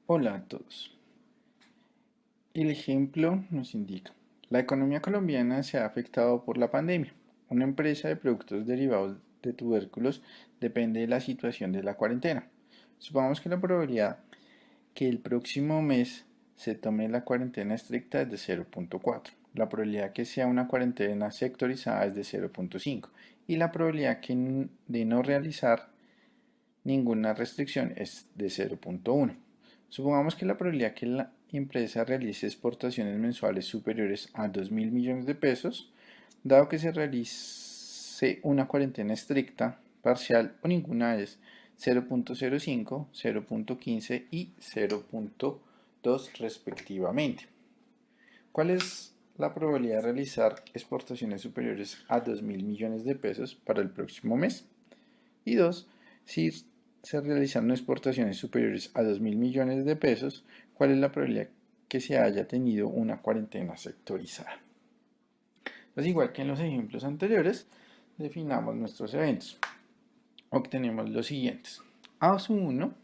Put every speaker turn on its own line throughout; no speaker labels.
Hola a todos. El ejemplo nos indica, la economía colombiana se ha afectado por la pandemia. Una empresa de productos derivados de tubérculos depende de la situación de la cuarentena. Supongamos que la probabilidad que el próximo mes se tome la cuarentena estricta es de 0.4. La probabilidad que sea una cuarentena sectorizada es de 0.5 y la probabilidad de no realizar ninguna restricción es de 0.1. Supongamos que la probabilidad que la empresa realice exportaciones mensuales superiores a 2.000 millones de pesos, dado que se realice una cuarentena estricta, parcial o ninguna es 0.05, 0.15 y 0.2 respectivamente. ¿Cuál es la probabilidad de realizar exportaciones superiores a 2.000 millones de pesos para el próximo mes? Y dos, si se realizaron exportaciones superiores a 2.000 millones de pesos, ¿cuál es la probabilidad que se haya tenido una cuarentena sectorizada? Pues igual que en los ejemplos anteriores, definamos nuestros eventos. Obtenemos los siguientes. A sub 1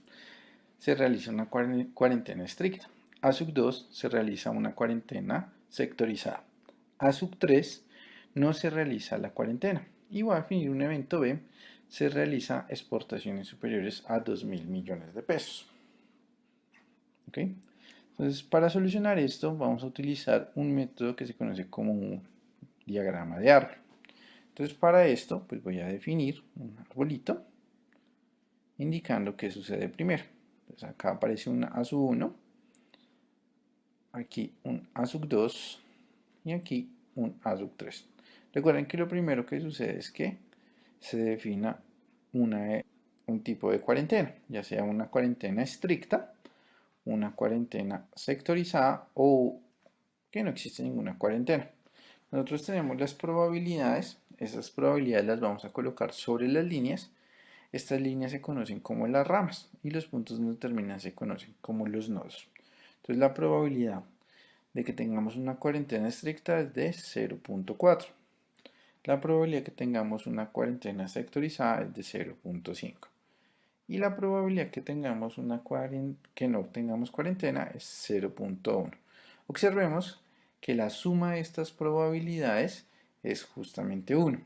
se realiza una cuarentena estricta. A sub 2 se realiza una cuarentena sectorizada. A sub 3 no se realiza la cuarentena. Y voy a definir un evento B, se realiza exportaciones superiores a 2.000 millones de pesos. ¿Ok? Entonces, para solucionar esto, vamos a utilizar un método que se conoce como un diagrama de árbol. Entonces, para esto, pues voy a definir un arbolito indicando qué sucede primero. Entonces, acá aparece un A sub 1, aquí un A sub 2 y aquí un A sub 3. Recuerden que lo primero que sucede es que se defina un tipo de cuarentena, ya sea una cuarentena estricta, una cuarentena sectorizada o que no existe ninguna cuarentena. Nosotros tenemos las probabilidades, esas probabilidades las vamos a colocar sobre las líneas. Estas líneas se conocen como las ramas y los puntos donde terminan se conocen como los nodos. Entonces la probabilidad de que tengamos una cuarentena estricta es de 0.4. La probabilidad de que tengamos una cuarentena sectorizada es de 0.5. Y la probabilidad que tengamos que no tengamos cuarentena es 0.1. Observemos que la suma de estas probabilidades es justamente 1.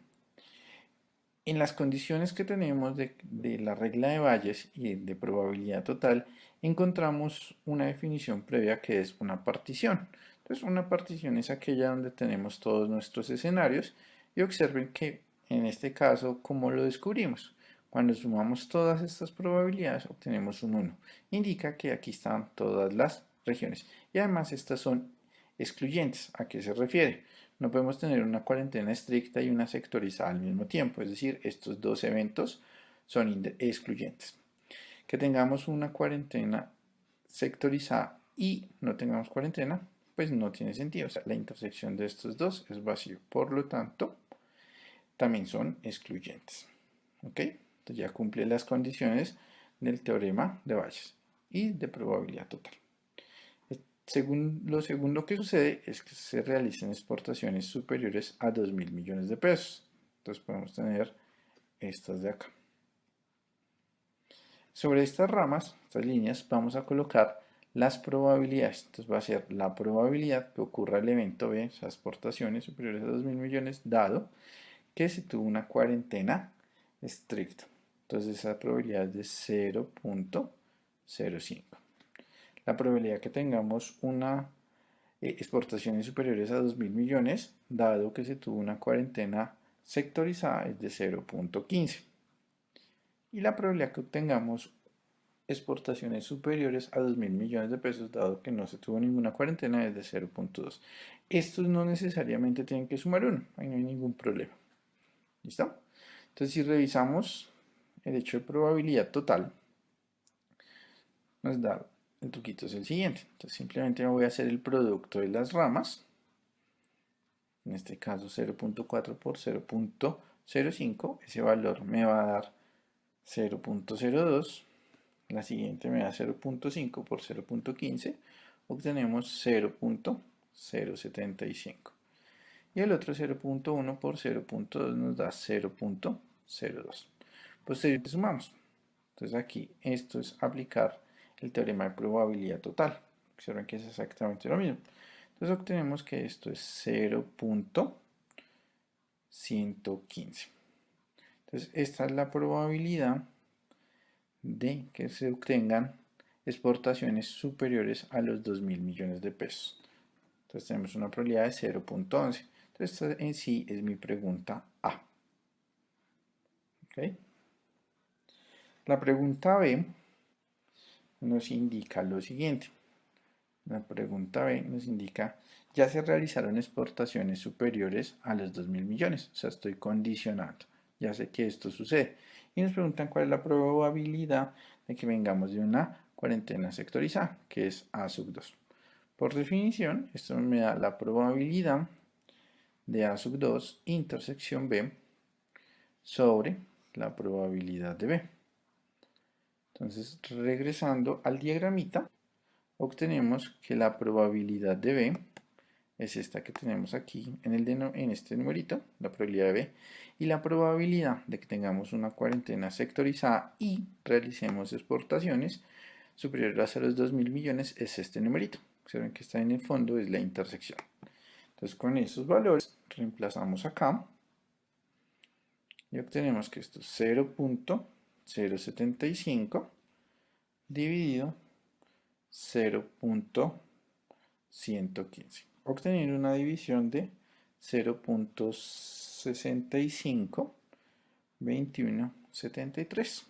En las condiciones que tenemos de la regla de Bayes y de probabilidad total, encontramos una definición previa que es una partición. Entonces, una partición es aquella donde tenemos todos nuestros escenarios y observen que en este caso, ¿cómo lo descubrimos? Cuando sumamos todas estas probabilidades, obtenemos un 1. Indica que aquí están todas las regiones. Y además, estas son excluyentes. ¿A qué se refiere? No podemos tener una cuarentena estricta y una sectorizada al mismo tiempo, es decir, estos dos eventos son excluyentes. Que tengamos una cuarentena sectorizada y no tengamos cuarentena, pues no tiene sentido. O sea, la intersección de estos dos es vacío. Por lo tanto, también son excluyentes. ¿Ok? Entonces ya cumple las condiciones del teorema de Bayes y de probabilidad total. Lo segundo que sucede es que se realicen exportaciones superiores a 2.000 millones de pesos. Entonces podemos tener estas de acá. Sobre estas ramas, estas líneas, vamos a colocar las probabilidades. Entonces va a ser la probabilidad que ocurra el evento B, esas exportaciones superiores a 2.000 millones, dado que se tuvo una cuarentena estricta. Entonces esa probabilidad es de 0.05. La probabilidad que tengamos una exportaciones superiores a 2.000 millones, dado que se tuvo una cuarentena sectorizada, es de 0.15. Y la probabilidad que obtengamos exportaciones superiores a 2.000 millones de pesos, dado que no se tuvo ninguna cuarentena, es de 0.2. Estos no necesariamente tienen que sumar 1, ahí no hay ningún problema. ¿Listo? Entonces, si revisamos el hecho de probabilidad total, nos da el truquito es el siguiente. Entonces, simplemente me voy a hacer el producto de las ramas. En este caso 0.4 por 0.05, ese valor me va a dar 0.02, la siguiente me da 0.5 por 0.15, obtenemos 0.075 y el otro 0.1 por 0.2 nos da 0.02. Posteriormente sumamos. Entonces aquí esto es aplicar el teorema de probabilidad total. Observen que es exactamente lo mismo. Entonces obtenemos que esto es 0.115. Entonces esta es la probabilidad de que se obtengan exportaciones superiores a los 2.000 millones de pesos. Entonces tenemos una probabilidad de 0.11. Entonces esta en sí es mi pregunta A. ¿Okay? La pregunta B nos indica lo siguiente. La pregunta B nos indica, ya se realizaron exportaciones superiores a los 2.000 millones. O sea, estoy condicionando. Ya sé que esto sucede. Y nos preguntan cuál es la probabilidad de que vengamos de una cuarentena sectorizada, que es A sub 2. Por definición, esto me da la probabilidad de A sub 2 intersección B sobre la probabilidad de B. Entonces, regresando al diagramita, obtenemos que la probabilidad de B es esta que tenemos aquí en este numerito, la probabilidad de B, y la probabilidad de que tengamos una cuarentena sectorizada y realicemos exportaciones superiores a los 2.000 millones es este numerito. Observen que está en el fondo, es la intersección. Entonces con esos valores reemplazamos acá y obtenemos que esto es 0.075 dividido 0.115, obteniendo una división de 0.652173.